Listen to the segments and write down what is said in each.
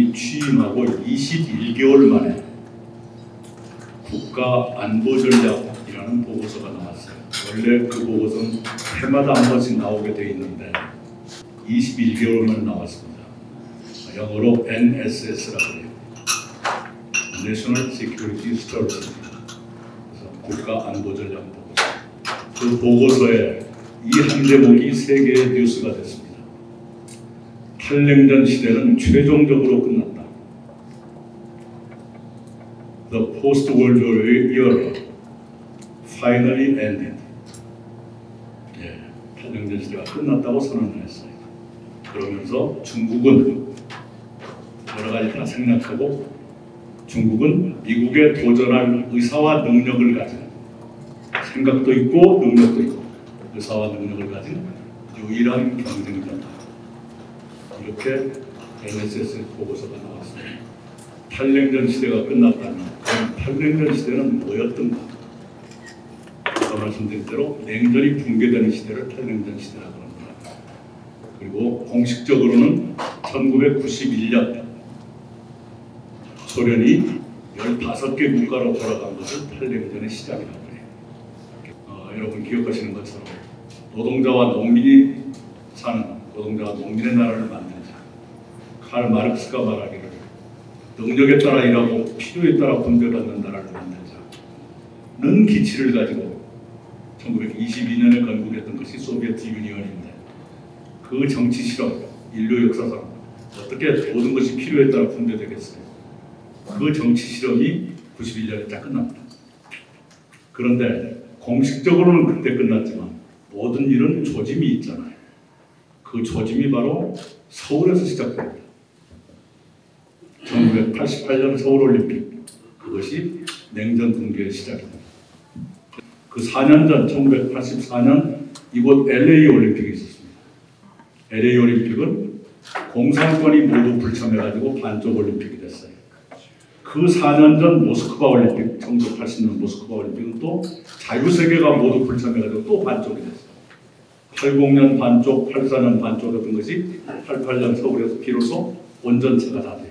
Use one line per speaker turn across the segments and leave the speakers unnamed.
대통령이 취임하고 21개월 만에 국가안보전략이라는 보고서가 나왔어요. 원래 그 보고서는 해마다 한 번씩 나오게 돼 있는데 21개월 만에 나왔습니다. 영어로 NSS라고 해요. National Security Strategy. 그래서 국가안보전략 보고서. 그 보고서에 이 한 대목이 세계의 뉴스가 됐습니다. 탈냉전 시대는 최종적으로 끝났다. The post-World War era finally ended. 예, 탈냉전 시대가 끝났다고 선언을 했어요. 그러면서 중국은 여러 가지 다 생략하고 중국은 미국에 도전할 의사와 능력을 가진, 생각도 있고 능력도 있고 의사와 능력을 가진 유일한 경쟁자다. 이렇게 NSS 보고서가 나왔습니다. 탈냉전 시대가 끝났다면 그럼 탈냉전 시대는 뭐였던가? 아까 말씀드린 대로 냉전이 붕괴되는 시대를 탈냉전 시대라고 합니다. 그리고 공식적으로는 1991년 소련이 15개 국가로 돌아간 것을 탈냉전의 시작이라고 해요. 여러분 기억하시는 것처럼 노동자와 농민이 사는, 노동자와 농민의 나라를 만들자. 칼 마르크스가 말하기를 능력에 따라 일하고 필요에 따라 분배받는 나라를 만들자는 기치를 가지고 1922년에 건국했던 것이 소비에트 유니언인데, 그 정치 실험, 인류 역사상 어떻게 모든 것이 필요에 따라 분배되겠어요? 그 정치 실험이 91년에 딱 끝납니다. 그런데 공식적으로는 그때 끝났지만 모든 일은 조짐이 있잖아요. 그 조짐이 바로 서울에서 시작됩니다. 1988년 서울올림픽, 그것이 냉전 붕괴의 시작입니다. 그 4년 전 1984년 이곳 LA 올림픽이 있었습니다. LA 올림픽은 공산권이 모두 불참해가지고 반쪽 올림픽이 됐어요. 그 4년 전 모스크바 올림픽, 1980년 모스크바 올림픽은 또 자유세계가 모두 불참해가지고 또 반쪽이 됐어요. 80년 반쪽, 84년 반쪽이었던 것이 88년 서울에서 비로소 온전체가 다 돼요.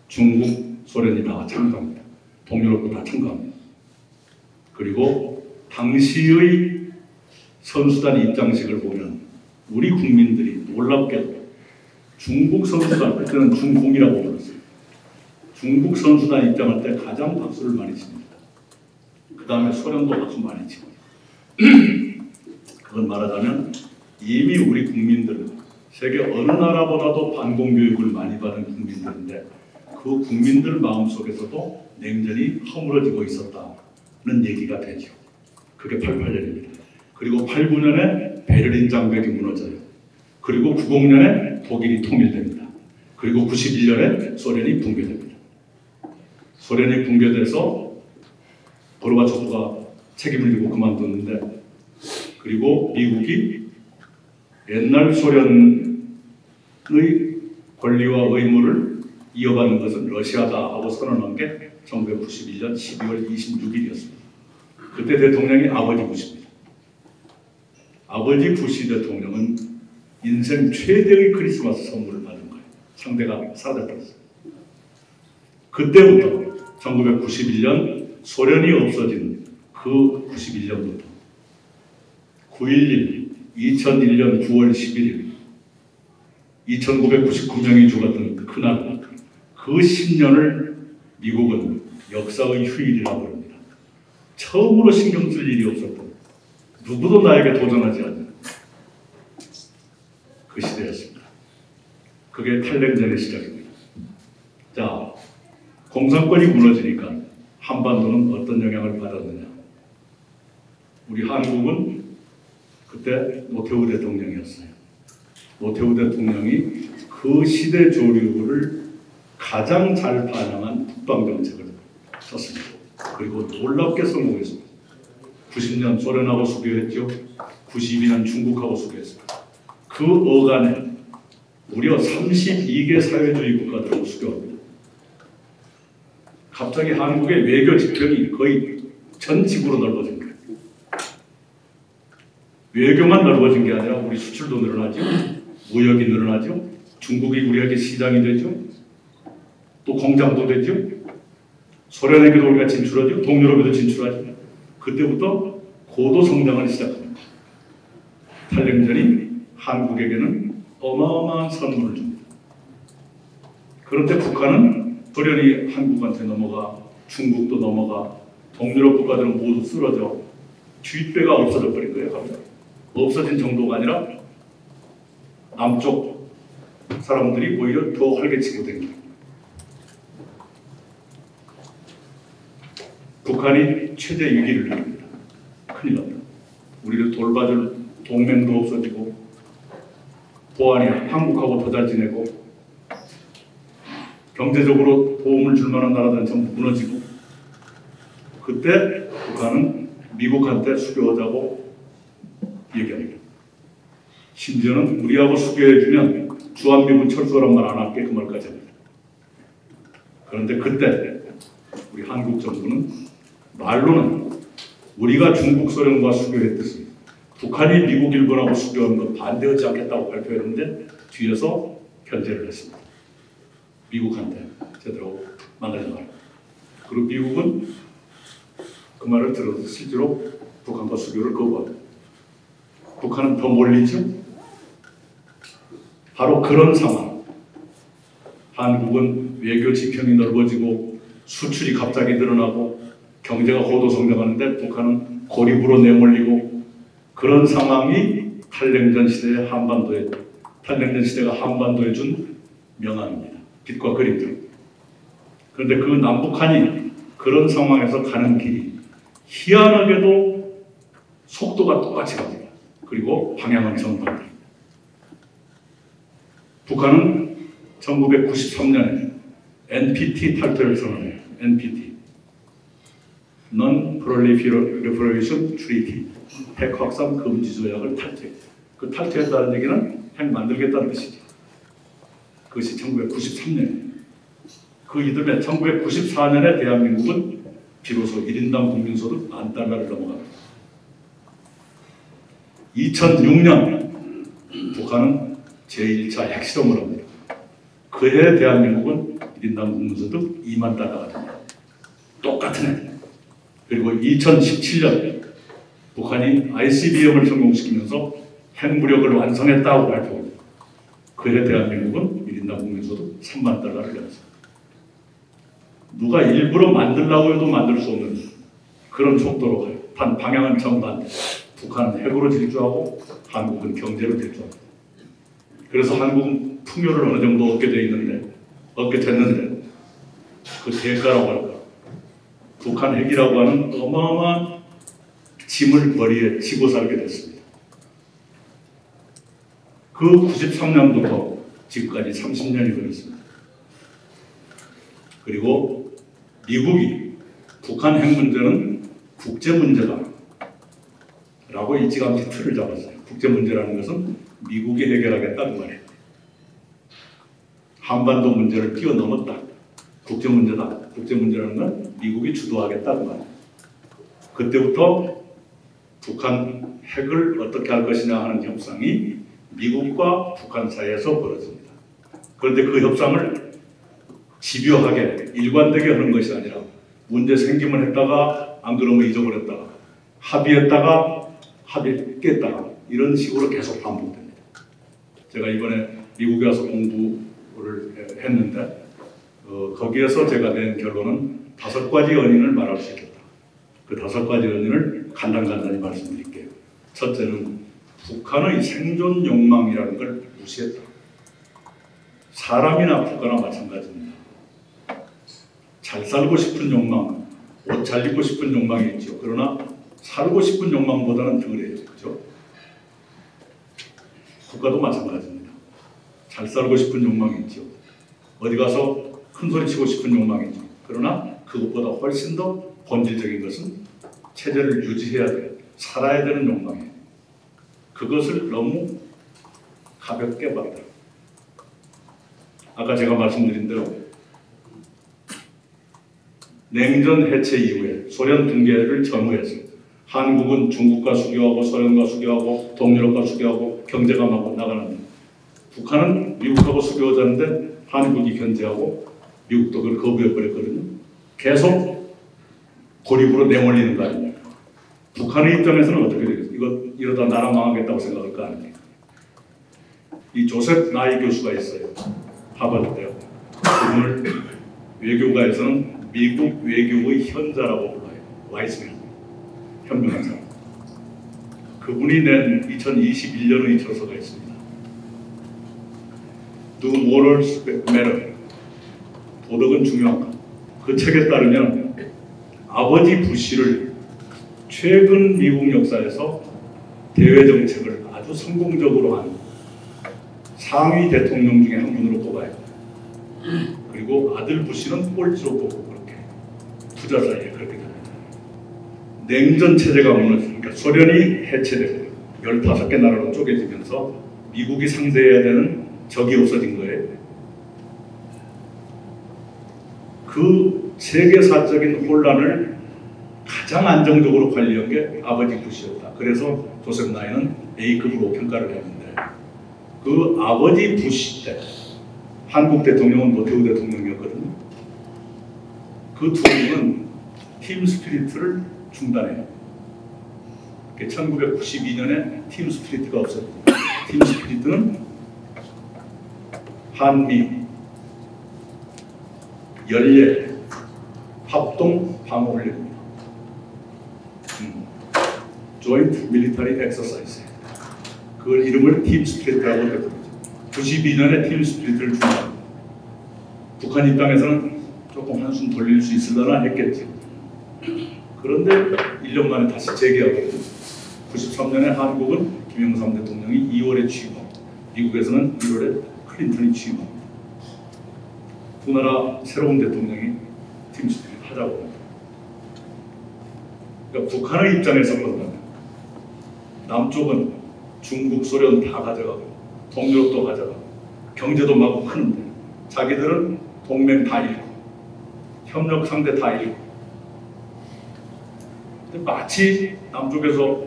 중국, 소련이 다 참가합니다. 동유럽도 다 참가합니다. 그리고 당시의 선수단 입장식을 보면 우리 국민들이 놀랍게도 중국 선수단, 그때는 중공이라고 불렀어요. 중국 선수단 입장할 때 가장 박수를 많이 칩니다. 그 다음에 소련도 박수 많이 치고. 그건 말하자면 이미 우리 국민들은 세계 어느 나라보다도 반공교육을 많이 받은 국민들인데 그 국민들 마음속에서도 냉전이 허물어지고 있었다는 얘기가 되죠. 그게 88년입니다. 그리고 89년에 베를린 장벽이 무너져요. 그리고 90년에 독일이 통일됩니다. 그리고 91년에 소련이 붕괴됩니다. 소련이 붕괴돼서 고르바초프가 책임을 지고 그만뒀는데, 그리고 미국이 옛날 소련의 권리와 의무를 이어받는 것은 러시아다 하고 선언한 게 1991년 12월 26일이었습니다. 그때 대통령이 아버지 부시입니다. 아버지 부시 대통령은 인생 최대의 크리스마스 선물을 받은 거예요. 상대가 사라져버렸어요. 그때부터 1991년 소련이 없어진 그 91년부터 9.11, 2001년 9월 11일, 2999명이 죽었던 그날, 그 10년을 미국은 역사의 휴일이라고 합니다. 처음으로 신경 쓸 일이 없었던, 누구도 나에게 도전하지 않는 그 시대였습니다. 그게 탈냉전의 시작입니다. 자, 공산권이 무너지니까 한반도는 어떤 영향을 받았느냐. 우리 한국은 그때 노태우 대통령이었어요. 노태우 대통령이 그 시대 조류를 가장 잘 반영한 국방정책을 썼습니다. 그리고 놀랍게 성공했습니다. 90년 소련하고 수교했죠. 92년 중국하고 수교했습니다. 그 어간에 무려 32개 사회주의 국가들하고 수교합니다. 갑자기 한국의 외교 지평이 거의 전 지구로 넓어진 거예요. 외교만 넓어진 게 아니라 우리 수출도 늘어나죠. 무역이 늘어나죠. 중국이 우리에게 시장이 되죠. 또 공장도 되죠. 소련에게도 우리가 진출하죠. 동유럽에도 진출하죠. 그때부터 고도 성장을 시작합니다. 탈냉전이 한국에게는 어마어마한 선물을 줍니다. 그런데 북한은 소련이 한국한테 넘어가 중국도 넘어가 동유럽 국가들은 모두 쓰러져 뒷배가 없어져 버린 거예요. 갑자기. 없어진 정도가 아니라 남쪽 사람들이 오히려 더 활개치게 된 거예요. 북한이 최대 위기를 느낍니다. 큰일 났다. 우리를 돌봐줄 동맹도 없어지고 보안이 한국하고 더 잘 지내고 경제적으로 도움을 줄 만한 나라들은 전부 무너지고 그때 북한은 미국한테 수교하자고 얘기합니다. 심지어는 우리하고 수교해주면 주한미군 철수란 말 안 할게 그 말까지 합니다. 그런데 그때 우리 한국 정부는 말로는 우리가 중국 소련과 수교했듯이 북한이 미국 일본하고 수교하는 건 반대하지 않겠다고 발표했는데 뒤에서 견제를 했습니다. 미국한테 제대로 만나지 마라. 그리고 미국은 그 말을 들어서 실제로 북한과 수교를 거부합니다. 북한은 더 몰리죠. 바로 그런 상황. 한국은 외교 지평이 넓어지고 수출이 갑자기 늘어나고 경제가 고도 성장하는데 북한은 고립으로 내몰리고 그런 상황이 탈냉전 시대가 한반도에 준 명암입니다. 빛과 그림자. 그런데 그 남북한이 그런 상황에서 가는 길이 희한하게도 속도가 똑같이 갑니다. 그리고 방향은 정반대. 북한은 1993년에 NPT 탈퇴를 선언해요. NPT. Non-Proliferation Treaty. 핵 확산 금지 조약을 탈퇴. 그 탈퇴했다는 얘기는 핵 만들겠다는 뜻이죠. 그것이 1993년. 그 이듬해 1994년에 대한민국은 비로소 1인당 국민소득 $1000를 넘어갑니다. 2006년 북한은 제1차 핵실험을 합니다. 그해 대한민국은 1인당 국민소득 $20,000가 됩니다. 똑같은 해. 그리고 2017년 북한이 ICBM을 성공시키면서 핵무력을 완성했다고 발표합니다. 그해 대한민국은 1인당 국민소득 $30,000를 내었습니다. 누가 일부러 만들라고 해도 만들 수 없는 그런 속도로 가요. 단 방향은 정반대. 북한은 핵으로 질주하고 한국은 경제로 질주합니다. 그래서 한국은 풍요를 어느 정도 얻게 됐는데 그 대가라고 할까? 북한 핵이라고 하는 어마어마한 짐을 머리에 지고 살게 됐습니다. 그 93년부터 지금까지 30년이 걸렸습니다. 그리고 미국이 북한 핵 문제는 국제 문제다 라고 일찌감치 틀을 잡았어요. 국제 문제라는 것은 미국이 해결하겠다는 말이에요. 한반도 문제를 뛰어넘었다. 국제 문제다. 국제 문제라는 건 미국이 주도하겠다는 말이에요. 그때부터 북한 핵을 어떻게 할 것이냐 하는 협상이 미국과 북한 사이에서 벌어집니다. 그런데 그 협상을 집요하게 일관되게 하는 것이 아니라 문제 생기면 했다가 안 그러면 잊어버렸다가 합의했다가 합의 깼다가 이런 식으로 계속 반복됩니다. 제가 이번에 미국에 와서 공부를 했는데 거기에서 제가 낸 결론은 5가지 원인을 말할 수 있겠다. 그 5가지 원인을 간단히 말씀드릴게요. 첫째는 북한의 생존 욕망이라는 걸 무시했다. 사람이나 국가나 마찬가지입니다. 잘 살고 싶은 욕망, 옷 잘 입고 싶은 욕망이 있죠. 그러나 살고 싶은 욕망보다는 덜해요. 그렇죠? 국가도 마찬가지입니다. 잘 살고 싶은 욕망이 있죠. 어디 가서 큰 소리 치고 싶은 욕망이 있죠. 그러나 그것보다 훨씬 더 본질적인 것은 체제를 유지해야 돼요. 살아야 되는 욕망이에요. 그것을 너무 가볍게 봤다. 아까 제가 말씀드린 대로 냉전 해체 이후에 소련 붕괴를 전후해서 한국은 중국과 수교하고 소련과 수교하고 동유럽과 수교하고 경제가 막 나가는데 북한은 미국하고 수교하자는데 한국이 견제하고 미국도 그걸 거부해버렸거든요. 계속 고립으로 내몰리는 거 아닙니까? 북한의 입장에서는 어떻게 되겠어요? 이거 이러다 나라 망하겠다고 생각할 거 아닙니까? 이 조셉 나이 교수가 있어요. 하버드 대학. 그분을 외교가에서는 미국 외교의 현자라고 불러요. 와이스맨. 현명한 사람. 그분이 낸 2021년의 저서가 있습니다. Do Morals Matter? 도덕은 중요한가? 그 책에 따르면 아버지 부시를 최근 미국 역사에서 대외 정책을 아주 성공적으로 한 상위 대통령 중에 한 분으로 꼽아요. 그리고 아들 부시는 꼴찌로 꼽고 그렇게 부자 사이에 그렇게 됩니다. 냉전 체제가 무너지니까 소련이 해체되고 15개 나라로 쪼개지면서 미국이 상대해야 되는 적이 없어진 거예요. 그 세계사적인 혼란을 가장 안정적으로 관리한 게 아버지 부시였다. 그래서 조셉 나이는 A급으로 평가를 했는데 그 아버지 부시 때 한국 대통령은 노태우 대통령이었거든요. 그 두 분은 팀 스피릿을 중단해요. 1992년에 팀 스피릿가 없었고 팀 스피릿은 한미 연례 합동 방어 훈련입니다. Joint Military Exercise. 그걸 이름을 팀 스피릿이라고 했거든요. 92년에 팀 스피릿을 중단. 북한 입장에서는 조금 한숨 돌릴 수 있으려나 했겠죠. 그런데 1년 만에 다시 재개하거든요. 93년에 한국은 김영삼 대통령이 2월에 취임하고 미국에서는 1월에 클린턴이 취임합니다. 두 나라 새로운 대통령이 팀 스피릿 하자고 합니다. 그러니까 북한의 입장에서 본다면 남쪽은 중국, 소련 다 가져가고 동유럽도 가져가고 경제도 마구 크는데 자기들은 동맹 다 잃고 협력 상대 다 잃고 근데 마치 남쪽에서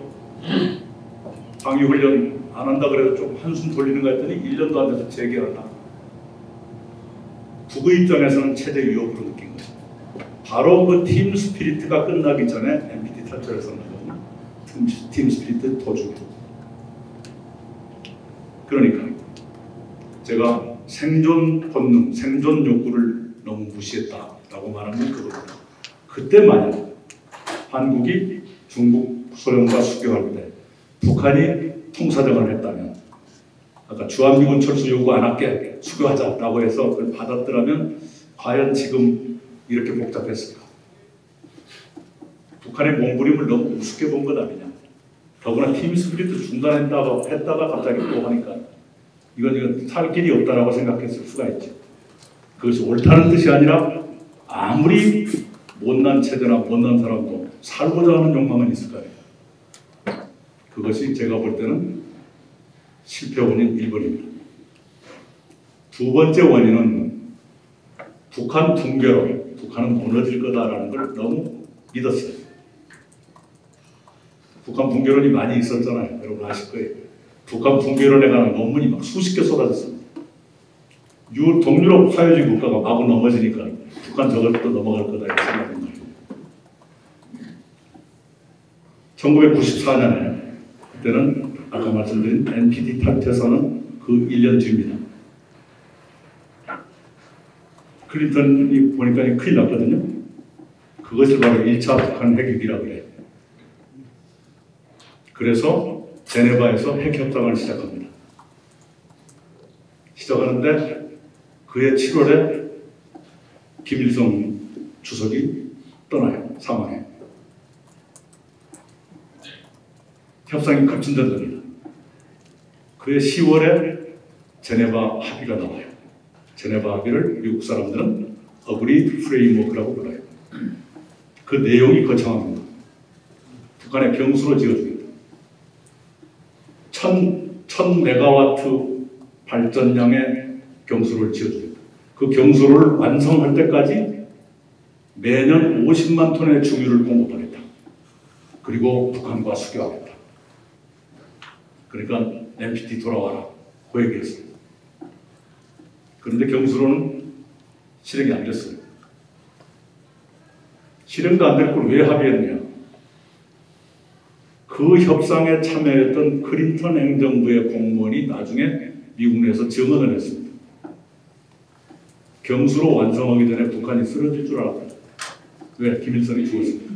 방위훈련 안 한다 그래도 좀 한숨 돌리는 거 했더니 1년도 안 돼서 재개한다. 북의 입장에서는 최대 위협으로 느낀 거죠. 바로 그 팀 스피릿가 끝나기 전에 NPT 탈퇴해서 나가는 팀 스피릿 도중. 그러니까 제가 생존 본능, 생존 욕구를 너무 무시했다라고 말하는 건 그겁니다. 그때 만약 한국이 중국, 소련과 수교할 때 북한이 통사정을 했다면 아까 주한미군 철수 요구 안 할게 수교하자라고 해서 그걸 받았더라면 과연 지금 이렇게 복잡했을까? 북한의 몸부림을 너무 우습게 본 것 아니냐? 더구나 팀 스피릿도 중단했다가 갑자기 또 하니까 이건 살 길이 없다라고 생각했을 수가 있죠. 그것이 옳다는 뜻이 아니라 아무리 못난 체제나 못난 사람도 살고자 하는 욕망은 있을 거예요. 그것이 제가 볼 때는 실패 원인 1번입니다. 두 번째 원인은 북한 붕괴로 북한은 무너질 거다라는 걸 너무 믿었어요. 북한 붕괴론이 많이 있었잖아요. 여러분 아실 거예요. 북한 붕괴론에 관한 논문이 막 수십 개 쏟아졌습니다. 동유럽 사회주의 국가가 마구 넘어지니까 북한 저것도 넘어갈 거다 이렇게 생각한 거예요. 1994년에 그때는 아까 말씀드린 NPT 탈퇴선은 그 1년 뒤입니다. 클린턴이 보니까 큰일 났거든요. 그것을 바로 1차 북한 핵위기라고 해요. 그래서 제네바에서 핵협상을 시작합니다. 시작하는데 그해 7월에 김일성 주석이 떠나요. 사망해. 협상이 급진전됩니다. 그해 10월에 제네바 합의가 나와요. 제네바 합의를 미국 사람들은 어그리드 프레임워크라고 불러요. 그 내용이 거창합니다. 북한에 병수로 지어줍니다. 1000메가와트 발전량의 경수를 지어줍니다. 그 경수를 완성할 때까지 매년 50만 톤의 중유를 공급하겠다. 그리고 북한과 수교하겠다. 그러니까 NPT 돌아와라. 그 얘기했어요. 그런데 경수로는 실행이 안 됐어요. 실행도 안 될 걸 왜 합의했냐? 그 협상에 참여했던 클린턴 행정부의 공무원이 나중에 미국 내에서 증언을 했습니다. 경수로 완성하기 전에 북한이 쓰러질 줄 알았다. 왜? 김일성이 죽었습니다.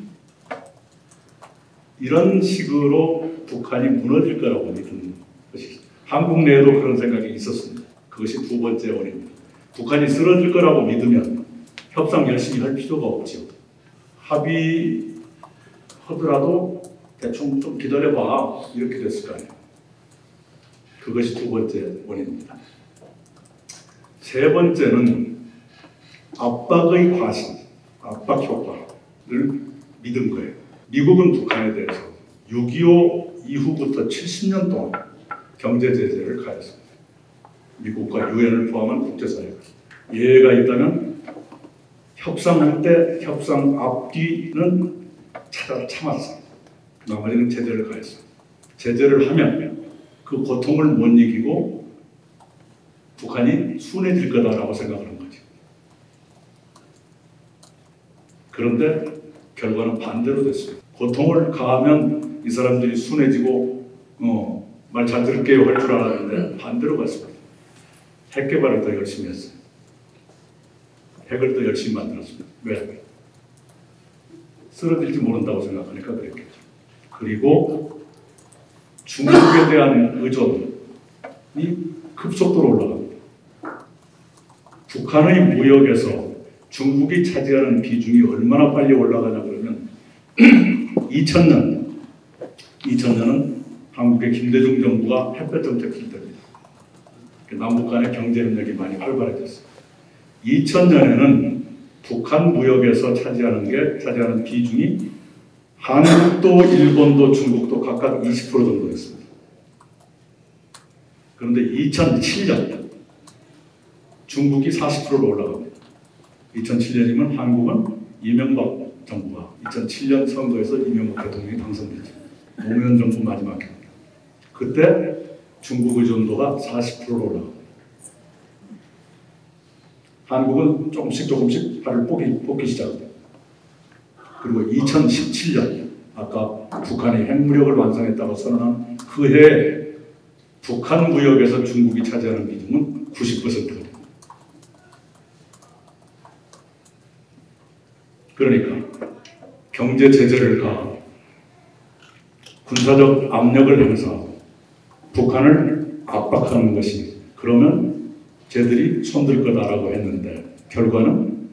이런 식으로 북한이 무너질 거라고 믿는 것이 한국 내에도 그런 생각이 있었습니다. 그것이 두 번째 원인입니다. 북한이 쓰러질 거라고 믿으면 협상 열심히 할 필요가 없죠. 합의하더라도 대충 좀 기다려봐 이렇게 됐을 거 아니에요. 그것이 두 번째 원인입니다. 세 번째는 압박의 과실, 압박 효과를 믿은 거예요. 미국은 북한에 대해서 6.25 이후부터 70년 동안 경제 제재를 가했습니다. 미국과 유엔을 포함한 국제사회가. 예외가 있다면 협상할 때 협상 앞뒤는 참았어요. 나머지는 제재를 가했어요. 제재를 하면 그 고통을 못 이기고 북한이 순해질 거다라고 생각을 한 거죠. 그런데 결과는 반대로 됐어요. 고통을 가하면 이 사람들이 순해지고 말 잘 들을게요 할 줄 알았는데 반대로 갔습니다. 핵 개발을 더 열심히 했어요. 핵을 더 열심히 만들었습니다. 왜? 쓰러질지 모른다고 생각하니까 그랬겠죠. 그리고 중국에 대한 의존이 급속도로 올라갑니다. 북한의 무역에서 중국이 차지하는 비중이 얼마나 빨리 올라가냐 그러면 2000년은 한국의 김대중 정부가 햇볕 정책 쓸 때입니다. 남북 간의 경제 협력이 많이 활발해졌어요. 2000년에는 북한 무역에서 차지하는 비중이 한국도 일본도 중국도 각각 20% 정도 됐습니다. 그런데 2007년 중국이 40%로 올라갑니다. 2007년이면 한국은 이명박 정부가 2007년 선거에서 이명박 대통령이 당선됐죠. 노무현 정부 마지막 경기. 그때 중국 의존도가 40%로 올라갑니다. 한국은 조금씩 발을 뽑기 시작합니다. 그리고 2017년 아까 북한이 핵무력을 완성했다고 선언한 그 해에 북한 무역에서 중국이 차지하는 비중은 90%입니다. 그러니까 경제 제재를 가하고 군사적 압력을 행사하고 북한을 압박하는 것이 그러면 쟤들이 손들 거다라고 했는데 결과는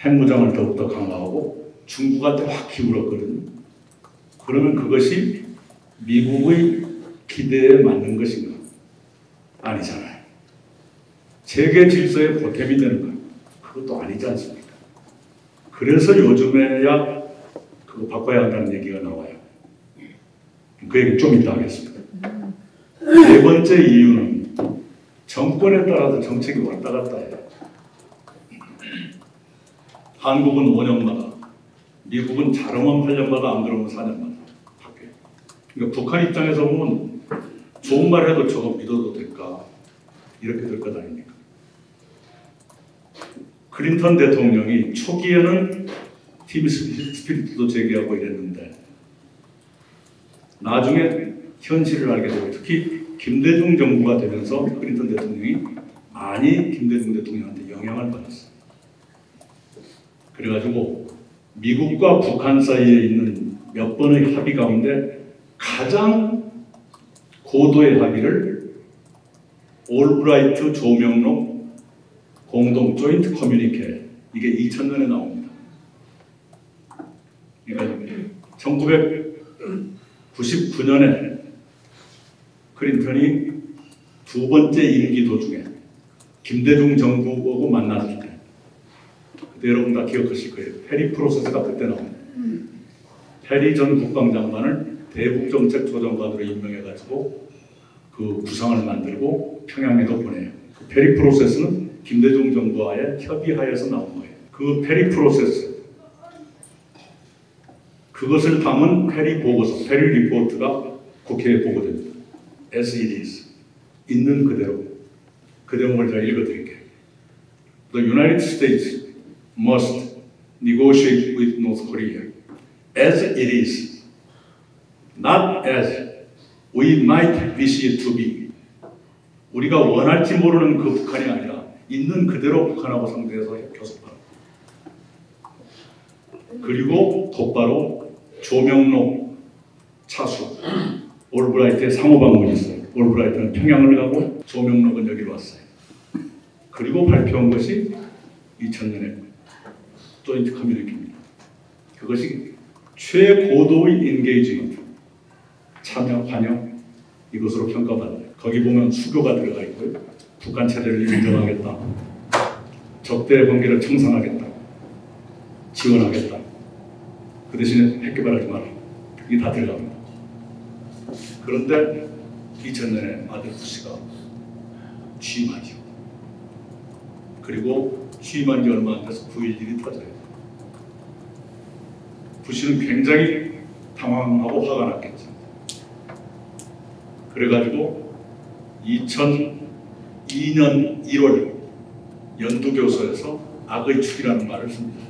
핵무장을 더욱더 강화하고 중국한테 확 기울었거든요. 그러면 그것이 미국의 기대에 맞는 것인가? 아니잖아요. 세계 질서의 보탬이 되는 거예요. 그것도 아니지 않습니까? 그래서 요즘에야 그거 바꿔야 한다는 얘기가 나와요. 그 얘기 좀 이따 하겠습니다. 네 번째 이유는 정권에 따라서 정책이 왔다 갔다 해요. 한국은 5년마다, 미국은 잘하면 8년마다, 안 그러면 4년마다 바뀌어요. 그러니까 북한 입장에서 보면 좋은 말 해도 저거 믿어도 될까? 이렇게 될 것 아닙니까? 클린턴 대통령이 초기에는 팀 스피릿도 제기하고 이랬는데 나중에 현실을 알게 되고 특히 김대중 정부가 되면서 클린턴 대통령이 많이 김대중 대통령한테 영향을 받았어요. 그래가지고 미국과 북한 사이에 있는 몇 번의 합의 가운데 가장 고도의 합의를 올브라이트 조명록 공동 조인트 커뮤니케 이게 2000년에 나옵니다. 그러니까 1999년에 클린턴이 두 번째 임기 도중에 김대중 정부하고 만났을 때 그때 여러분 다 기억하실 거예요. 페리 프로세스가 그때 나옵니다. 페리 전 국방장관을 대북정책조정관으로 임명해가지고 그 구상을 만들고 평양에도 보내요. 그 페리 프로세스는 김대중 정부와의 협의하에서 나온 거예요. 그 페리 프로세스 그것을 담은 페리 보고서, 페리 리포트가 국회에 보고됩니다. As it is. 있는 그대로. 그 대목을 제가 읽어드릴게요. The United States must negotiate with North Korea as it is, not as we might wish it to be. 우리가 원할지 모르는 그 북한이 아니라 있는 그대로 북한하고 상대해서 교섭하라. 그리고 곧바로 조명록 차수, 올브라이트의 상호방문이 있어요. 올브라이트는 평양을 가고 조명록은 여기로 왔어요. 그리고 발표한 것이 2000년에 조인트 커뮤니케입니다. 그것이 최고도의 인게이지먼트, 참여, 환영, 이것으로 평가받아요. 거기 보면 수교가 들어가 있고요. 북한 체제를 인정하겠다, 적대 관계를 청산하겠다, 지원하겠다. 그 대신에 핵 개발하지 마라. 이게 다 들어갑니다. 그런데 2000년에 아들 부시가 취임하죠. 그리고 취임한 지 얼마 안 돼서 9.11이 터져요. 부시는 굉장히 당황하고 화가 났겠죠. 그래가지고 2002년 1월 연두교서에서 악의 축이라는 말을 씁니다.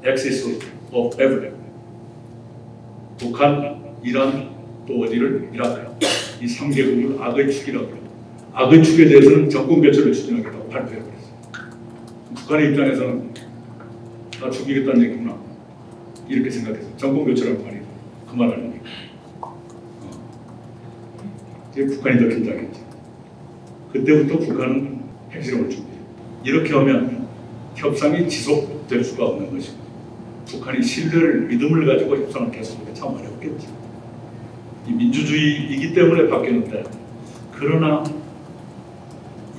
Axis of Evil. 북한, 이란, 또 어디를 이라크, 이 3개국을 악의 축이라고 해요. 악의 축에 대해서는 정권 교체를 추진하겠다고 발표해버렸어요. 북한의 입장에서는 나 죽이겠다는 얘기구나 이렇게 생각했어요. 정권 교체라는 말이 그 말 아닙니까? 이제 북한이 더 긴장했죠. 그때부터 북한은 핵실험을 준비해요. 이렇게 하면 협상이 지속될 수가 없는 것이고 북한이 신뢰를, 믿음을 가지고 협상을 계속하기 참 어렵겠죠. 이 민주주의이기 때문에 바뀌는데, 그러나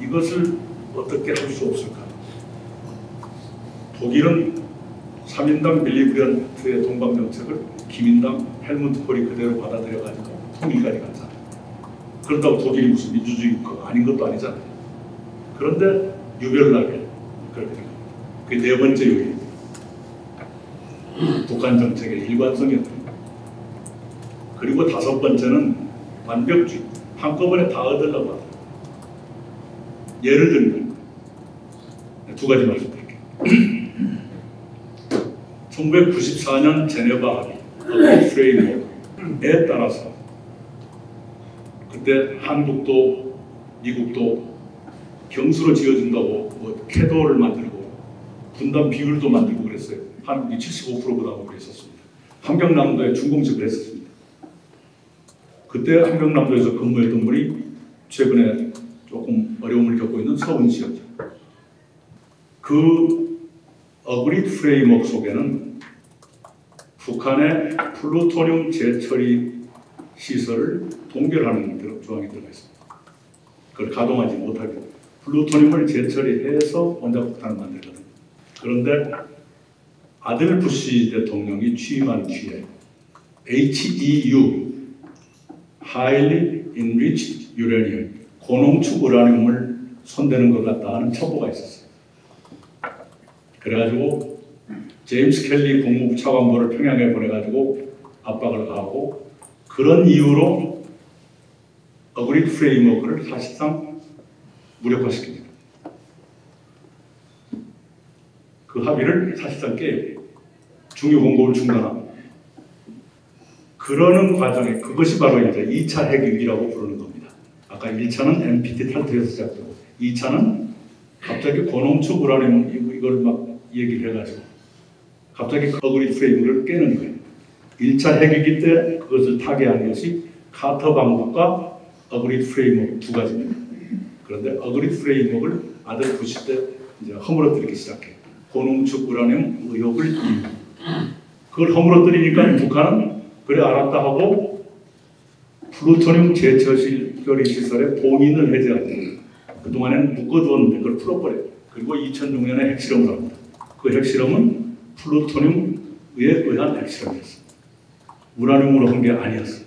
이것을 어떻게 할 수 없을까? 독일은 3인당 밀리브란트의 동방정책을 기민당 헬무트 콜이 그대로 받아들여가지고 통일까지 갔잖아요. 그렇다고 독일이 무슨 민주주의 아닌 것도 아니잖아요. 그런데 유별나게 그렇게 됩니다. 그게 네 번째 요인입니다. 북한 정책의 일관성이었습니다. 그리고 다섯 번째는 완벽주의. 한꺼번에 다 얻으려고 하다. 예를 들면 두 가지 말씀드릴게요. 1994년 제네바 합의 프레임워크에 따라서 그때 한국도 미국도 경수로 지어준다고 뭐 캐도를 만들고 분담 비율도 만들고 그랬어요. 한국이 75%보다고 그랬었습니다. 함경남도에 준공식을 했었습니다. 그때 함경남도에서 근무했던 분이 최근에 조금 어려움을 겪고 있는 서훈씨였죠. 그 어그리드 프레임워크 속에는 북한의 플루토늄 재처리 시설을 동결하는 조항이 들어가 있습니다. 그걸 가동하지 못하게 플루토늄을 재처리해서 원자폭탄을 만들거든요. 그런데 아들 부시 대통령이 취임한 뒤에 HEU, Highly Enriched Uranium, 고농축 우라늄을 손대는 것 같다 하는 첩보가 있었어요. 그래가지고 제임스 켈리 국무부 차관보를 평양에 보내가지고 압박을 가하고, 그런 이유로 어그리드 프레임워크를 사실상 무력화시킵니다. 그 합의를 사실상 깨요. 중요 공급을 중단하고. 그러는 과정에 그것이 바로 이제 2차 핵위기라고 부르는 겁니다. 아까 1차는 NPT 탈퇴에서 시작되고 2차는 갑자기 고농축 우라늄 이걸 막 얘기를 해가지고 갑자기 어그리드 프레임워크를 깨는 거예요. 1차 핵위기 때 그것을 타개한 것이 카터 방법과 어그리드 프레임워크 두 가지입니다. 그런데 어그리드 프레임워크를 아들 부시 때 이제 허물어뜨리기 시작해요. 고농축 우라늄 의혹을 이유. 그걸 허물어뜨리니까 북한은 그래 알았다 하고 플루토늄 재처리 시설의 봉인을 해제하고, 그동안에는 묶어두었는데 그걸 풀어버려요. 그리고 2006년에 핵실험을 합니다. 그 핵실험은 플루토늄에 의한 핵실험이었어요. 우라늄으로 한 게 아니었어요.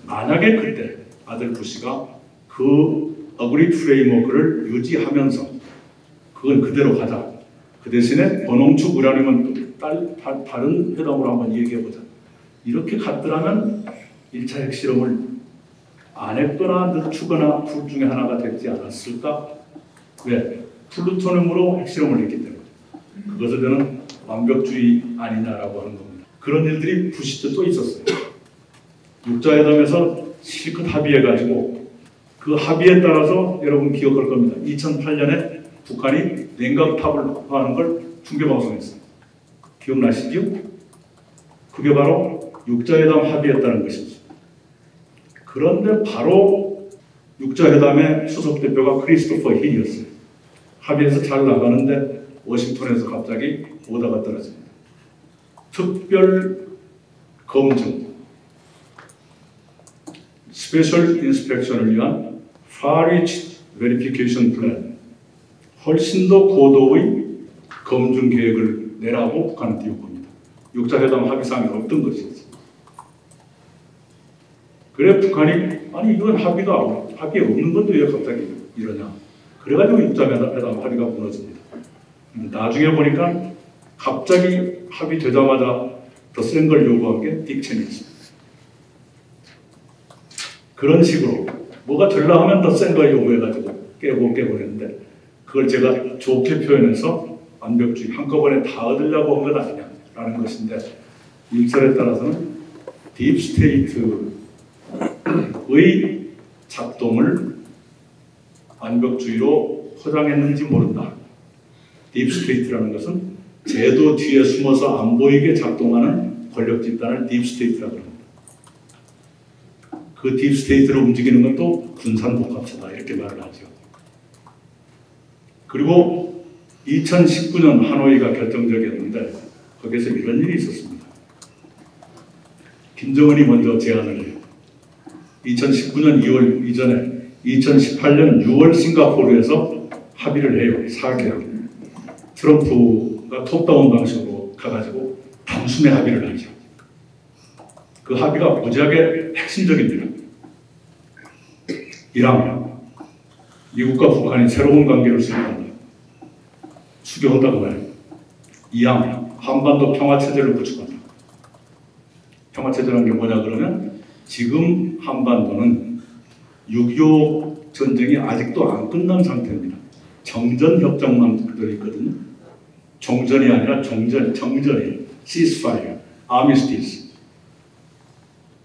만약에 그때 아들 부시가 그 어그리드 프레임워크를 유지하면서 그건 그대로 가자. 그 대신에 고농축 우라늄은 다른 회담으로 한번 얘기해보자. 이렇게 갔더라면 1차 핵실험을 안 했거나 늦추거나 둘 중에 하나가 됐지 않았을까? 왜? 플루토늄으로 핵실험을 했기 때문에 그것을 저는 완벽주의 아니냐라고 하는 겁니다. 그런 일들이 부시 때 또 있었어요. 육자회담에서 실컷 합의해가지고 그 합의에 따라서 여러분 기억할 겁니다. 2008년에 북한이 냉각탑을 하는 걸 중계방송했어요. 기억나시죠? 그게 바로 육자회담 합의했다는 것이죠. 그런데 바로 육자회담의 수석대표가 크리스토퍼 힐이었어요. 합의해서 잘 나가는데 워싱턴에서 갑자기 오다가 떨어집니다. 특별 검증, 스페셜 인스펙션을 위한 far-reach verification plan, 훨씬 더 고도의 검증 계획을 내라고 북한은 띄워봅니다. 육자회담 합의사항이 없던 것이었습니다. 그래 북한이 아니 이건 합의에 없는 건데 왜 갑자기 이러냐. 그래가지고 육자회담 합의가 무너집니다. 나중에 보니까 갑자기 합의되자마자 더 센 걸 요구한 게 딕 체니였습니다. 그런 식으로 뭐가 되려 하면 더 센 걸 요구해가지고 깨고 했는데 그걸 제가 좋게 표현해서 완벽주의 한꺼번에 다 얻으려고 한 것 아니냐라는 것인데 일설에 따라서는 딥스테이트의 작동을 완벽주의로 포장했는지 모른다. 딥스테이트라는 것은 제도 뒤에 숨어서 안 보이게 작동하는 권력 집단을 딥스테이트라고 합니다. 그 딥스테이트를 움직이는 것도 군산복합체다 이렇게 말을 하죠. 그리고 2019년 하노이가 결정적이었는데 거기에서 이런 일이 있었습니다. 김정은이 먼저 제안을 해요. 2019년 2월 이전에 2018년 6월 싱가포르에서 합의를 해요. 4개월. 트럼프가 톱다운 방식으로 가가지고 단숨에 합의를 하죠. 그 합의가 무지하게 핵심적입니다. 1항, 미국과 북한이 새로운 관계를 수교한다 그 말이에요. 2항, 한반도 평화체제를 구축한다. 평화체제라는 게 뭐냐 그러면 지금 한반도는 6.25 전쟁이 아직도 안 끝난 상태입니다. 정전협정만 그대로 있거든요. 종전이 아니라 정전이에요. ceasefire, armistice.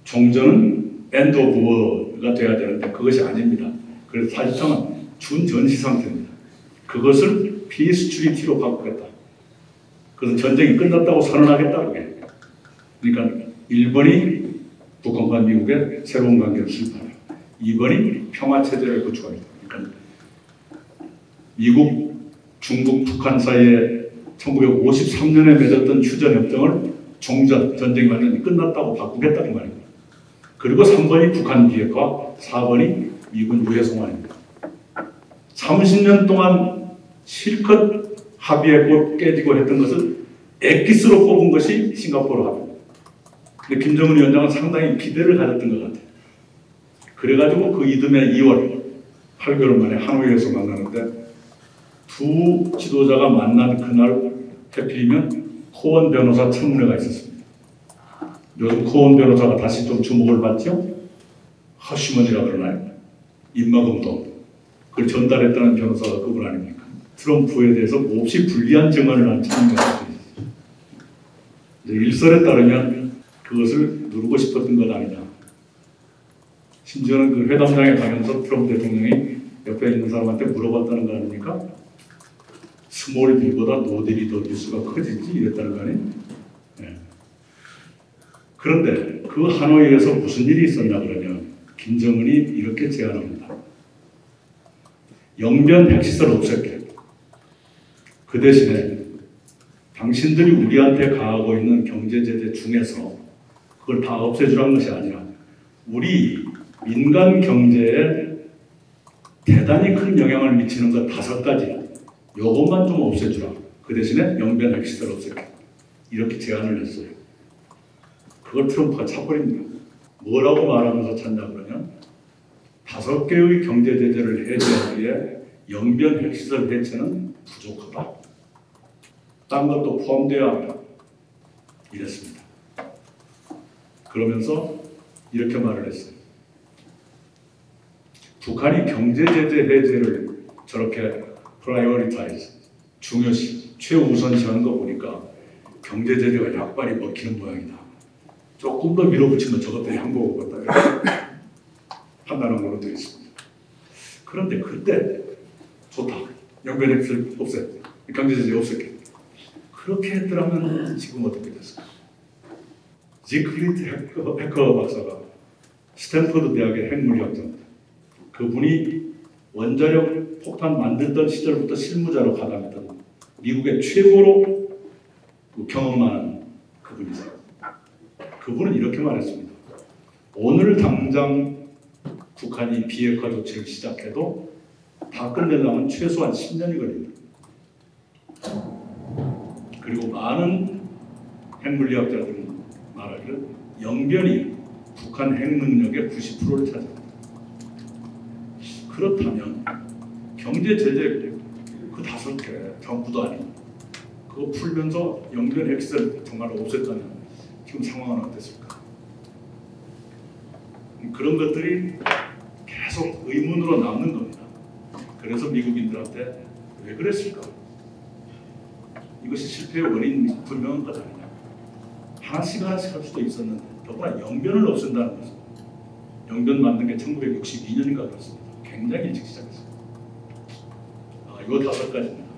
종전은 end of war가 돼야 되는데 그것이 아닙니다. 그래서 사실상은 준전시 상태입니다. 그것을 peace treaty로 바꾸겠다. 그래서 전쟁이 끝났다고 선언하겠다. 그게. 그러니까 1번이 북한과 미국의 새로운 관계를 수립하라. 2번이 평화체제를 구축하겠다. 그러니까 미국, 중국, 북한 사이에 1953년에 맺었던 휴전협정을 종전, 전쟁이 완전히 끝났다고 바꾸겠다는 말입니다. 그리고 3번이 북한 비핵화, 4번이 미군 유해 송환입니다. 30년 동안 실컷 합의했고 깨지고 했던 것을 엑기스로 뽑은 것이 싱가포르 합의입니다. 근데 김정은 위원장은 상당히 기대를 가졌던 것 같아요. 그래가지고 그 이듬해 2월 8개월 만에 하노이에서 만나는데 두 지도자가 만난 그날 해필이면 코원 변호사 청문회가 있었습니다. 요즘 코원 변호사가 다시 좀 주목을 받죠? 허쉬먼이라 그러나요? 입막음도 그걸 전달했다는 변호사가 그분 아닙니까? 트럼프에 대해서 몹시 불리한 증언을 한 청문회가 있었습니다. 일설에 따르면 그것을 누르고 싶었던 것 아니냐. 심지어는 그 회담장에 가면서 트럼프 대통령이 옆에 있는 사람한테 물어봤다는 거 아닙니까? 스몰 딜보다 노딜이 더 뉴스가 커지지 이랬다는 거 아니에요? 네. 그런데 그 하노이에서 무슨 일이 있었나 그러면 김정은이 이렇게 제안합니다. 영변 핵시설 없앨게. 그 대신에 당신들이 우리한테 가하고 있는 경제 제재 중에서 그걸 다 없애주라는 것이 아니라 우리 민간 경제에 대단히 큰 영향을 미치는 것 5가지 요것만 좀 없애주라. 그 대신에 영변 핵시설 없앨게. 이렇게 제안을 했어요. 그걸 트럼프가 차버립니다. 뭐라고 말하면서 찾냐 그러면 5개의 경제 제재를 해제하기에 영변 핵시설 해체는 부족하다. 딴 것도 포함되어야 한다. 이랬습니다. 그러면서 이렇게 말을 했어요. 북한이 경제 제재 해제를 저렇게 prioritize, 중요시, 최우선시하는 거 보니까 경제 제재가 약발이 먹히는 모양이다. 조금 더 밀어붙이면 저것들이 항복을 갖다 이렇게 판단한 걸로 되어 있습니다. 그런데 그때 좋다. 영변 핵을 없애. 경제 제재 없앴겠다. 그렇게 했더라면 지금 어떻게 됐을까? 지클리트 해커 박사가 스탠퍼드 대학의 핵물리학자입니다. 그분이 원자력 폭탄 만들던 시절부터 실무자로 가담했던 미국의 최고로 경험 많은 그분이세요. 그분은 이렇게 말했습니다. 오늘 당장 북한이 비핵화 조치를 시작해도 다 끝내려면 최소한 10년이 걸린다. 그리고 많은 핵물리학자들은 말하기를 영변이 북한 핵 능력의 90%를 차지한다. 그렇다면 경제 제재 그 5개 정부도 아니고 그거 풀면서 영변 핵을 정말 없앴다면 지금 상황은 어땠을까? 그런 것들이 계속 의문으로 남는 겁니다. 그래서 미국인들한테 왜 그랬을까? 이것이 실패의 원인 분명한 것 아니냐? 하나씩 할 수도 있었는데 더구나 영변을 없앤다는 것은 영변 만든 게 1962년인가 그렇습니다. 굉장히 일찍 시작했습니다. 이거 5가지입니다.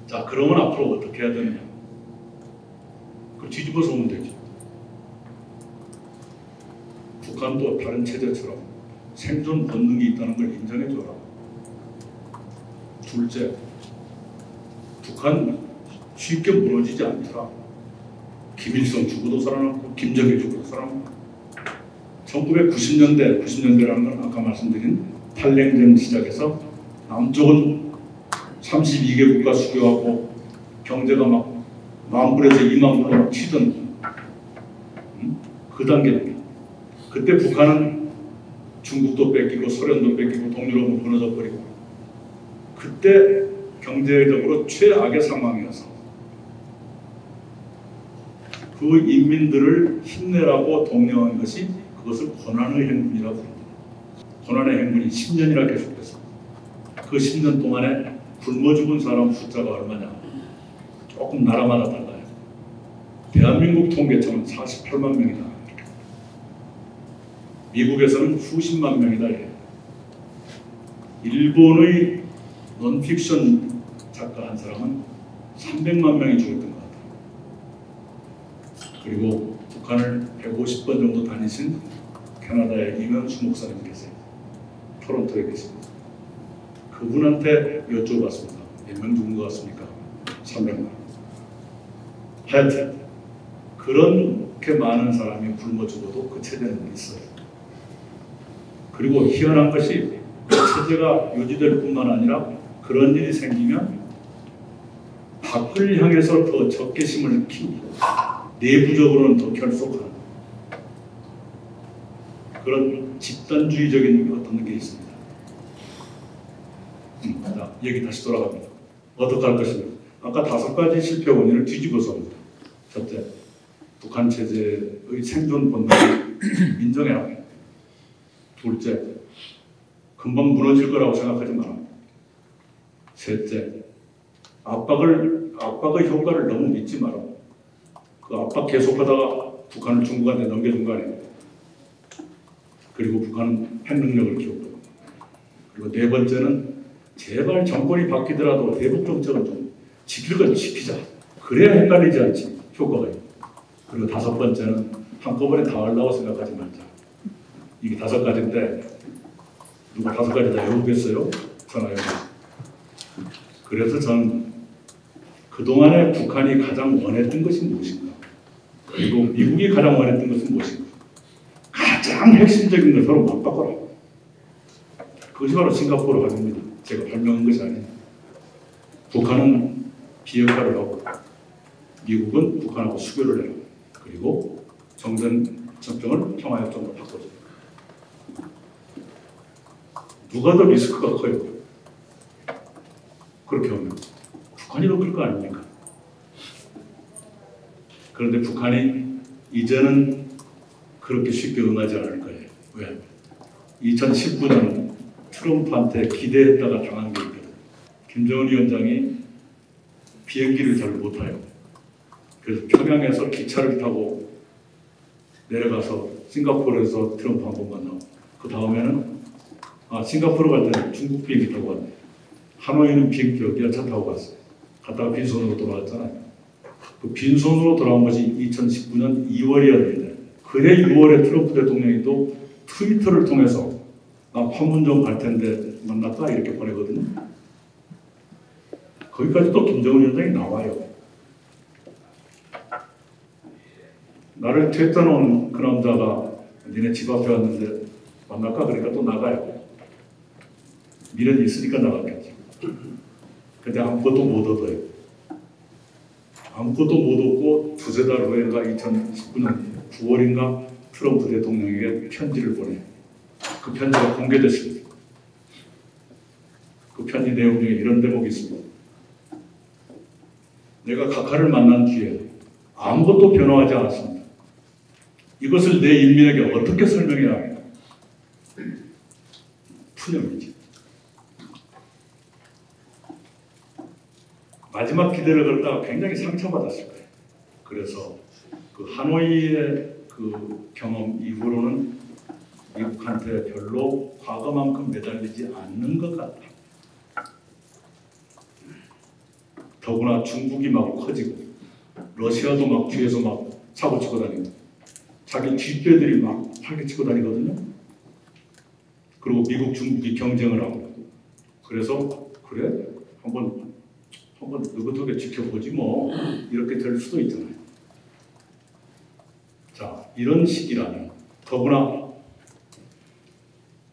자, 그러면 앞으로 어떻게 해야 되느냐? 그걸 뒤집어서 오면 되죠. 북한도 다른 체제처럼 생존 본능이 있다는 걸 인정해줘라. 둘째, 북한 쉽게 무너지지 않더라. 김일성 죽어도 살아남고 김정일 죽어도 살아남고 1990년대, 90년대라는 건 아까 말씀드린 탈냉전 시작해서 남쪽은 32개 국가 수교하고 경제가 막 10,000불에서 20,000불로 막 튀던 그 단계입니다. 그때 북한은 중국도 뺏기고 소련도 뺏기고 동유럽은 무너져 버리고 그때 경제적으로 최악의 상황이어서 그 인민들을 힘내라고 독려한 것이 그것을 고난의 행군이라고 합니다. 고난의 행군이 10년이나 계속됐습니다. 그 10년 동안에 굶어 죽은 사람 숫자가 얼마냐? 조금 나라마다 달라요. 대한민국 통계청은 48만 명이다. 미국에서는 수십만 명이다. 일본의 논픽션 작가 한 사람은 300만 명이 죽었던 것 같아요. 그리고 북한을 150번 정도 다니신 캐나다의 이명수 목사님 계세요. 토론토에 계십니다. 그분한테 여쭤봤습니다. 몇 명 죽은 것 같습니까? 300만. 하여튼 그렇게 많은 사람이 굶어 죽어도 그 체제는 있어요. 그리고 희한한 것이 그 체제가 유지될 뿐만 아니라 그런 일이 생기면 밖을 향해서 더 적개심을 키우고 내부적으로는 더 결속하는 그런 집단주의적인 어떤 게 있습니다. 자, 얘기 다시 돌아갑니다. 어떻게 할 것입니까? 아까 5가지 실패 원인을 뒤집어서 옵니다. 첫째, 북한 체제의 생존 본능을 인정해라. 둘째, 금방 무너질 거라고 생각하지 마라. 셋째, 압박의 효과를 너무 믿지 마라. 그 압박 계속하다가 북한을 중국한테 넘겨준 거 아니에요. 그리고 북한은 핵 능력을 키우고. 그리고 네 번째는 제발 정권이 바뀌더라도 대북 정책은 좀 지킬 건 지키자. 그래야 헷갈리지 않지. 효과가 있고. 그리고 5번째는 한꺼번에 다 하려고 생각하지 말자. 이게 5가지인데 누가 5가지 다 외우겠어요? 전화요. 그래서 저는 그동안에 북한이 가장 원했던 것이 무엇인가? 그리고 미국이 가장 원했던 것은 무엇인가? 가장 핵심적인 걸 서로 맞바꿔라. 그것이 바로 싱가포르 합의입니다. 제가 발명한 것이 아니에요. 북한은 비핵화를 하고 미국은 북한하고 수교를 해요. 그리고 정전 협정을 평화협정으로 바꿔줘요. 누가 더 리스크가 커요? 그렇게 하면 북한이 더 클 거 아닙니까? 그런데 북한이 이제는 그렇게 쉽게 응하지 않을 거예요. 왜? 2019년 트럼프한테 기대했다가 당한 게 있거든. 김정은 위원장이 비행기를 잘 못 타요. 그래서 평양에서 기차를 타고 내려가서 싱가포르에서 트럼프 한 번 만나고, 그 다음에는 싱가포르 갈 때는 중국 비행기 타고 갔네. 하노이는 비행기 열차 타고 갔어요. 갔다가 빈손으로 돌아왔잖아요. 그 빈손으로 돌아온 것이 2019년 2월이었는데, 그해 6월에 트럼프 대통령이 또 트위터를 통해서 나 판문점 갈 텐데 만날까 이렇게 보내거든요. 거기까지 또 김정은 위원장이 나와요. 나를 퇴짜놓은 그 남자가 니네 집 앞에 왔는데 만날까? 그러니까 또 나가요. 미련이 있으니까 나갔겠죠. 근데 아무것도 못 얻어요. 아무것도 못 얻고 두세 달 후인가 2019년 9월인가 트럼프 대통령에게 편지를 보내요. 그 편지가 공개됐습니다. 그 편지 내용 중에 이런 대목이 있습니다. 내가 각하를 만난 뒤에 아무것도 변화하지 않았습니다. 이것을 내 인민에게 어떻게 설명해야 합니까? 푸념이지. 마지막 기대를 걸다가 굉장히 상처받았을 거예요. 그래서 그 하노이의 그 경험 이후로는 미국한테 별로 과거만큼 매달리지 않는 것 같다. 더구나 중국이 막 커지고 러시아도 막 뒤에서 막 사고 치고 다니고 자기 뒷배들이 막 활개치고 다니거든요. 그리고 미국, 중국이 경쟁을 하고. 그래서 그래? 한번 느긋하게 지켜보지 뭐 이렇게 될 수도 있잖아요. 자, 이런 시기라면 더구나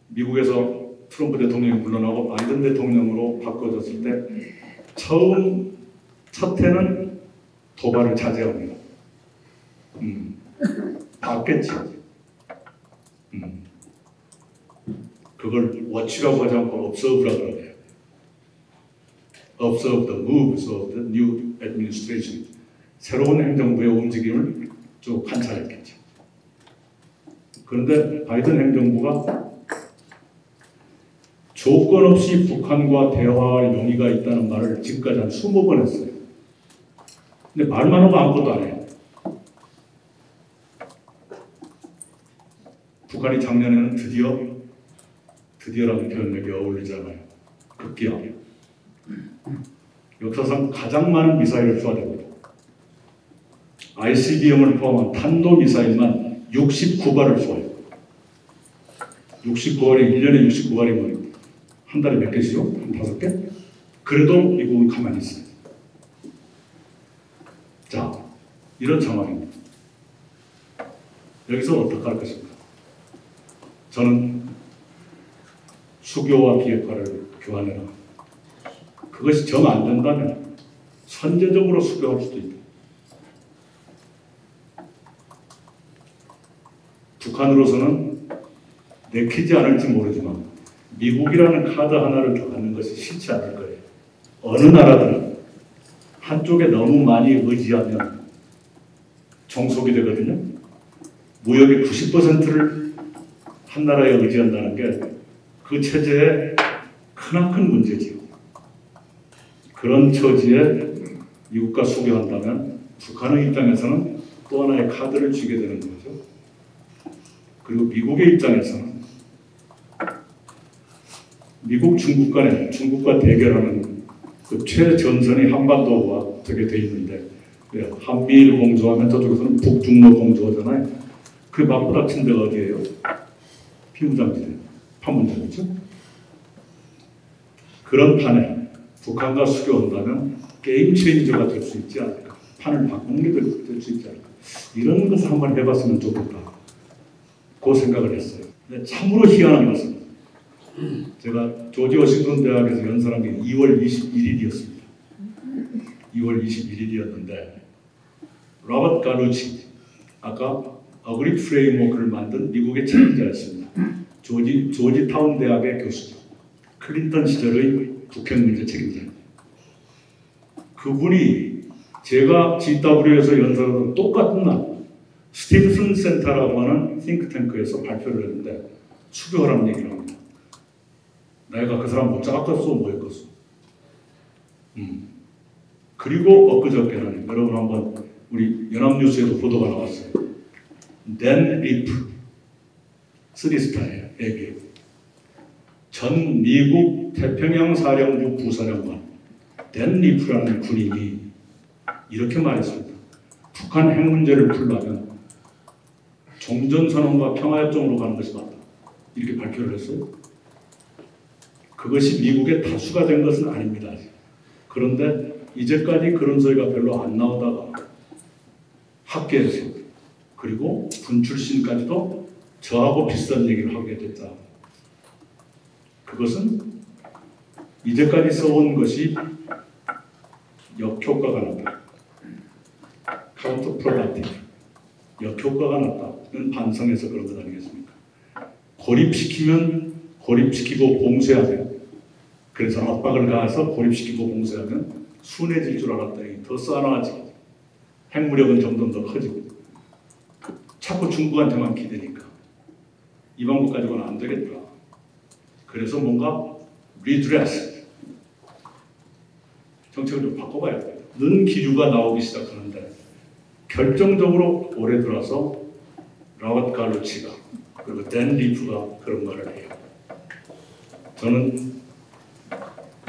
미국에서 트럼프 대통령이 물러나고 바이든 대통령으로 바꿔졌을 때 첫 해는 도발을 자제합니다. 봤겠지. 그걸 워치라고 하지 않고 observe라고 그래요. Observe the moves of the new administration. 새로운 행정부의 움직임을 쭉 관찰했겠죠. 그런데 바이든 행정부가 조건 없이 북한과 대화할 용의가 있다는 말을 지금까지 한 20번 했어요. 근데 말만 하고 아무것도 안 해요. 북한이 작년에는 드디어라는 표현력이 어울리잖아요. 급기야. 역사상 가장 많은 미사일을 쏘아대고 ICBM을 포함한 탄도미사일만 69발을 쏘아요. 69발이 1년에 69발이면 한 달에 몇 개씩요? 한 5개? 그래도 미국은 가만히 있어요. 자, 이런 상황입니다. 여기서 어떻게 할 것인가? 저는 수교와 비핵화를 교환해라. 그것이 정 안 된다면 선제적으로 수교할 수도 있다. 북한으로서는 내키지 않을지 모르지만 미국이라는 카드 하나를 더 갖는 것이 싫지 않을 거예요. 어느 나라들은 한쪽에 너무 많이 의지하면 종속이 되거든요. 무역의 90%를 한 나라에 의지한다는 게 그 체제의 크나큰 문제지요. 그런 처지에 미국과 수교한다면 북한의 입장에서는 또 하나의 카드를 쥐게 되는 거죠. 그리고 미국의 입장에서는 미국, 중국 간에 중국과 대결하는 그 최전선이 한반도와 되게 돼 있는데 한미일 공조하면 저쪽에서는 북중로 공조하잖아요. 그 맞부닥친 데가 어디예요? 피무장지대, 판문점이죠. 그런 판에 북한과 수교한다면 게임 체인저가 될 수 있지 않을까. 판을 바꾸는 게 될 수 있지 않을까. 이런 것을 한번 해봤으면 좋겠다. 그 생각을 했어요. 근데 참으로 희한한 것은 제가 조지 워싱턴 대학에서 연설한 게 2월 21일이었습니다. 2월 21일이었는데 로버트 갈루치, 아까 어그리 프레임워크를 만든 미국의 책임자였습니다. 조지타운 대학의 교수죠. 클린턴 시절의 북핵 문제 책임자입니다. 그분이 제가 GW에서 연설하던 똑같은 날 스티븐슨 센터라고 하는 싱크탱크에서 발표를 했는데 수교하라는 얘기를 합니다. 내가 그 사람 못 잡았겠어, 뭐 했겠어. 그리고 엊그저께는 여러분 한번 우리 연합뉴스에도 보도가 나왔어요. 댄 리프, 3스타예요. 애기. 전 미국 태평양 사령부 부사령관 댄 리프라는 군인이 이렇게 말했습니다. 북한 핵 문제를 풀려면 종전선언과 평화협정으로 가는 것이 맞다. 이렇게 발표를 했어요. 그것이 미국의 다수가 된 것은 아닙니다. 그런데 이제까지 그런 소리가 별로 안 나오다가 학계에서 그리고 군 출신까지도 저하고 비슷한 얘기를 하게 됐다. 그것은 이제까지 써온 것이 역효과가 났다. 카운터 프로덕티브. 역효과가 났다는 반성해서 그런 것 아니겠습니까? 고립시키면 고립시키고 봉쇄해야 돼요. 그래서 압박을 가해서 고립시키고 봉쇄하면 순해질 줄 알았더니 더 싸나워지고 핵무력은 점점 더 커지고 자꾸 중국한테만 기대니까 이 방법 가지고는 안 되겠다. 그래서 뭔가 리드레스 정책을 좀 바꿔봐야 돼요. 는 기류가 나오기 시작하는데 결정적으로 올해 들어서 라버트 갈루치가 그리고 댄 리프가 그런 말을 해요. 저는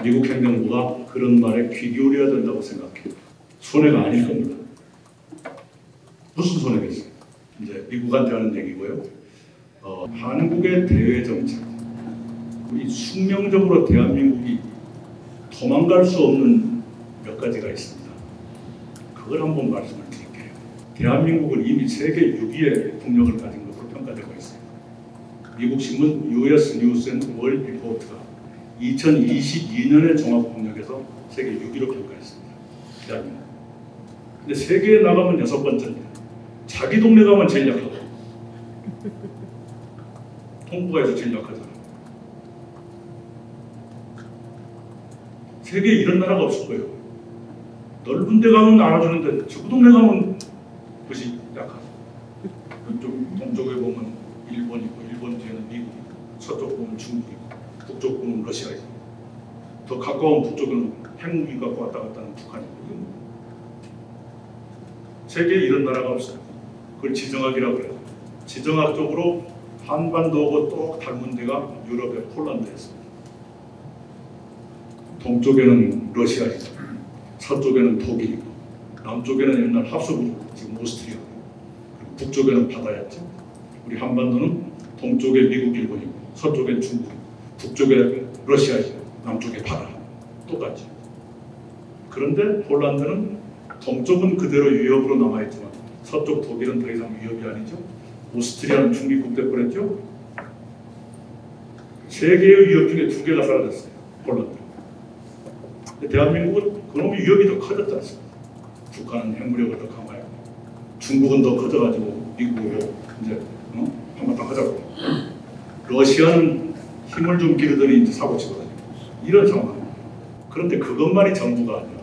미국 행정부가 그런 말에 귀 기울여야 된다고 생각해요. 손해가 아닐 겁니다. 무슨 손해겠어요? 이제 미국한테 하는 얘기고요. 한국의 대외 정책, 우리 숙명적으로 대한민국이 도망갈 수 없는 몇 가지가 있습니다. 그걸 한번 말씀을 드릴게요. 대한민국은 이미 세계 6위의 국력을 가진 것으로 평가되고 있습니다. 미국 신문 US 뉴스 앤 월드 리포트가 2022년의 종합국력에서 세계 6위로 평가했습니다. 대한민국. 근데 세계에 나가면 6번째입니다. 자기 동네 가면 제일 약하고 통부가에서 제일 약하잖아요. 세계에 이런 나라가 없을 거예요. 넓은 데 가면 알아주는데 저그 동네 가면 그것이 약하죠. 그쪽 동쪽에 보면 일본이고 일본 뒤에는 미국이고 서쪽 보면 중국이고 북쪽 보면 러시아이고 더 가까운 북쪽은 핵무기 갖고 왔다 갔다 하는 북한이고 세계에 이런 나라가 없어요. 그걸 지정학이라고 해요. 지정학적으로 한반도하고 또 닮은 데가 유럽의 폴란드였습니다. 동쪽에는 러시아이고 서쪽에는 독일이고 남쪽에는 옛날 합수국 지금 오스트리아 그리고 북쪽에는 바다였죠. 우리 한반도는 동쪽에 미국 일본이고 서쪽에 중국 북쪽에 러시아이고 남쪽에 바다 똑같죠. 그런데 폴란드는 동쪽은 그대로 위협으로 남아있지만 서쪽 독일은 더 이상 위협이 아니죠. 오스트리아는 중립국 돼버렸죠. 세계의 위협 중에 2개가 사라졌어요. 폴란드. 대한민국은 그놈의 위협이 더 커졌지 않습니까? 북한은 핵무력을 더 강화하고 중국은 더 커져가지고 미국으로 이제 한바탕 하자고 러시아는 힘을 좀 기르더니 이제 사고치거든요. 이런 상황. 그런데 그것만이 전부가 아니라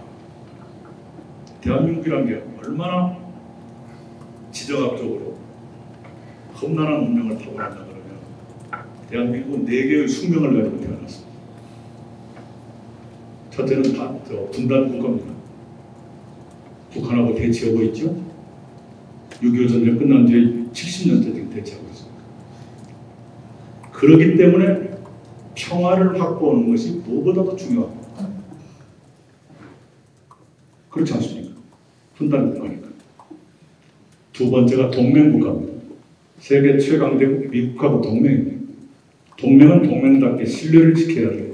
대한민국이란 게 얼마나 지정학적으로 험난한 운명을 타고난다 그러면 대한민국은 4개의 숙명을 가지고 태어났습니다. 첫째는 분단 국가입니다. 북한하고 대치하고 있죠. 6.25 전쟁 끝난 뒤에 70년째 지금 대치하고 있습니다. 그렇기 때문에 평화를 확보하는 것이 무엇보다도 중요합니다. 그렇지 않습니까? 분단 국가니까. 두 번째가 동맹국가입니다. 세계 최강대국 미국하고 동맹입니다. 동맹은 동맹답게 신뢰를 지켜야 돼요.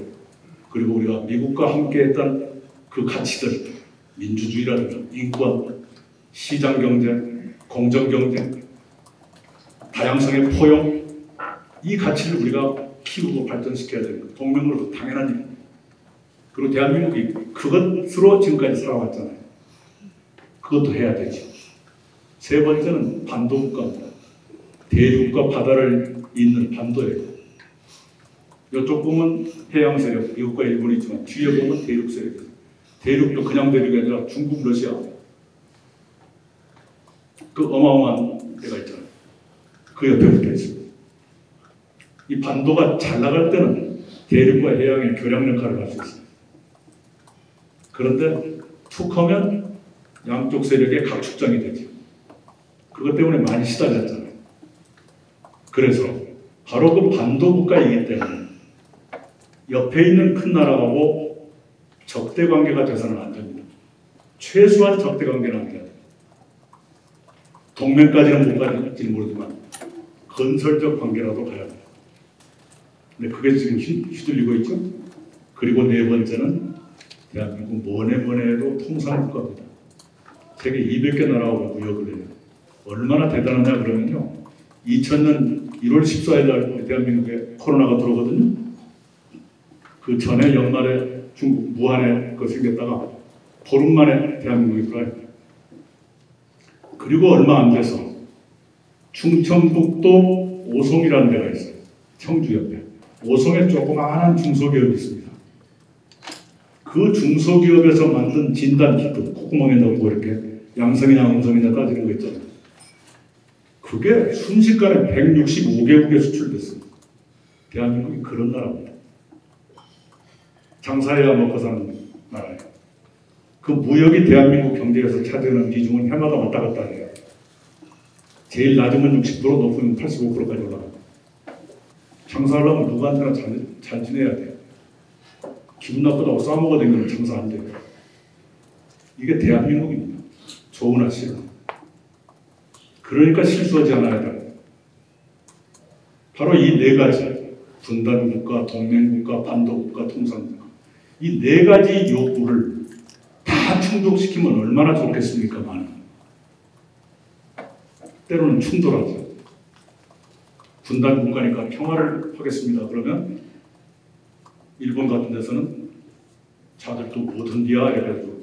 그리고 우리가 미국과 함께했던 그 가치들, 민주주의라든가 인권, 시장경제, 공정경제, 다양성의 포용, 이 가치를 우리가 키우고 발전시켜야 되는 것. 동맹으로도 당연한 일. 그리고 대한민국이 그것으로 지금까지 살아왔잖아요. 그것도 해야 되죠. 세 번째는 반도국가입니다. 대륙과 바다를 잇는 반도예요. 이쪽 보면 해양 세력, 미국과 일본이 있지만 뒤에 보면 대륙 세력이에요. 대륙도 그냥 대륙이 아니라 중국, 러시아. 그 어마어마한 데가 있잖아요. 그 옆에 붙어 있습니다. 이 반도가 잘 나갈 때는 대륙과 해양의 교량 역할을 할 수 있습니다. 그런데 툭 하면 양쪽 세력의 각축장이 되죠. 그것 때문에 많이 시달렸잖아요. 그래서 바로 그 반도 국가이기 때문에 옆에 있는 큰 나라하고 적대 관계가 돼서는 안 됩니다. 최소한 적대 관계는 안 돼야 돼요. 동맹까지는 못 갈지 모르지만 건설적 관계라도 가야 돼요. 근데 그게 지금 휘둘리고 있죠. 그리고 네 번째는 대한민국 뭐네 해도 통상국가입니다. 세계 200개 나라하고 무역을 해요. 얼마나 대단하냐 그러면요. 2000년 1월 14일 날 대한민국에 코로나가 들어오거든요. 그 전에 연말에 중국 무한에 그 생겼다가 보름 만에 대한민국이 들어와요. 그리고 얼마 안 돼서 충청북도 오송이라는 데가 있어요. 청주 옆에. 오송에 조그마한 중소기업이 있습니다. 그 중소기업에서 만든 진단키트, 콧구멍에 넣고 이렇게 양성이냐 음성이냐 따지는 거 있잖아요. 그게 순식간에 165개국에 수출됐습니다. 대한민국이 그런 나라입니다. 장사해야 먹고 사는 나라예요. 그 무역이 대한민국 경제에서 차지하는 비중은 해마다 왔다 갔다 해요. 제일 낮으면 60%, 높으면 85%까지 올라가요. 장사하려면 누구한테나 잘 지내야 돼요. 기분 나쁘다고 싸먹어 다니면 장사 안 돼요. 이게 대한민국입니다. 좋으나 싫으나. 그러니까 실수하지 않아야 돼요. 바로 이 네 가지, 분단국가, 동맹국가, 반도국가, 통상국가, 이 네 가지 요구를 다 충족시키면 얼마나 좋겠습니까? 많은. 때로는 충돌하죠. 분단국가니까 평화를 하겠습니다. 그러면 일본 같은 데서는 자들도 뭐든지야 이래가지고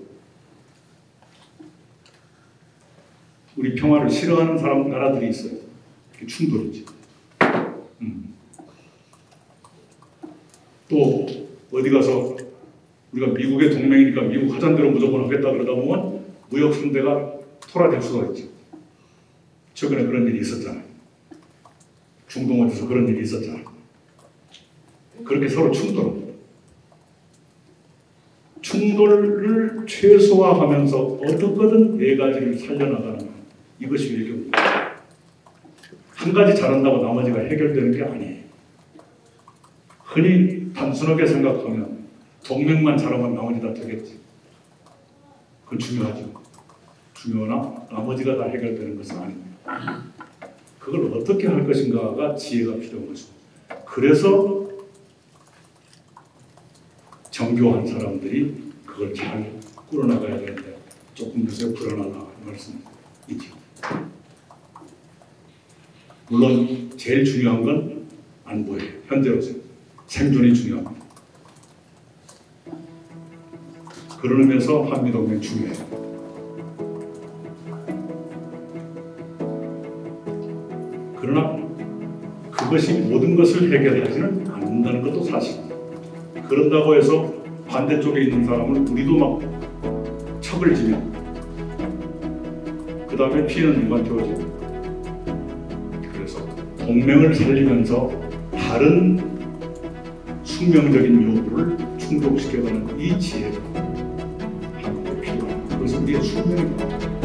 우리 평화를 싫어하는 나라들이 있어요. 그게 충돌이죠. 또 어디 가서 우리가 미국의 동맹이니까 미국 하자는 대로 무조건 하겠다 그러다 보면 무역 상대가 토라질 수가 있죠. 최근에 그런 일이 있었잖아요. 중동 어디서 그런 일이 있었잖아요. 그렇게 서로 충돌합니다. 충돌을 최소화하면서 어떻게든 네 가지를 살려나가는 이것이 외교입니다. 한 가지 잘한다고 나머지가 해결되는 게 아니에요. 흔히 단순하게 생각하면 동맹만 잘하면 나머지 다 되겠지. 그건 중요하죠. 중요하나 나머지가 다 해결되는 것은 아닙니다. 그걸 어떻게 할 것인가가 지혜가 필요한 것입니다. 그래서 정교한 사람들이 그걸 잘 꾸려나가야 되는데 조금 요새 불안하다 말씀이죠. 물론 제일 중요한 건 안보예요. 현재로서 생존이 중요합니다. 그런 의미에서 한미동맹 중요해요. 그러나 그것이 모든 것을 해결하지는 않는다는 것도 사실입니다. 그런다고 해서 반대쪽에 있는 사람을 우리도 막 척을 지면 그 다음에 피해는 누구한테 오죠? 그래서 동맹을 살리면서 다른 숙명적인 요구를 충족시켜가는 이 지혜가 한국에 필요합니다. 그것은 우리의 숙명입니다.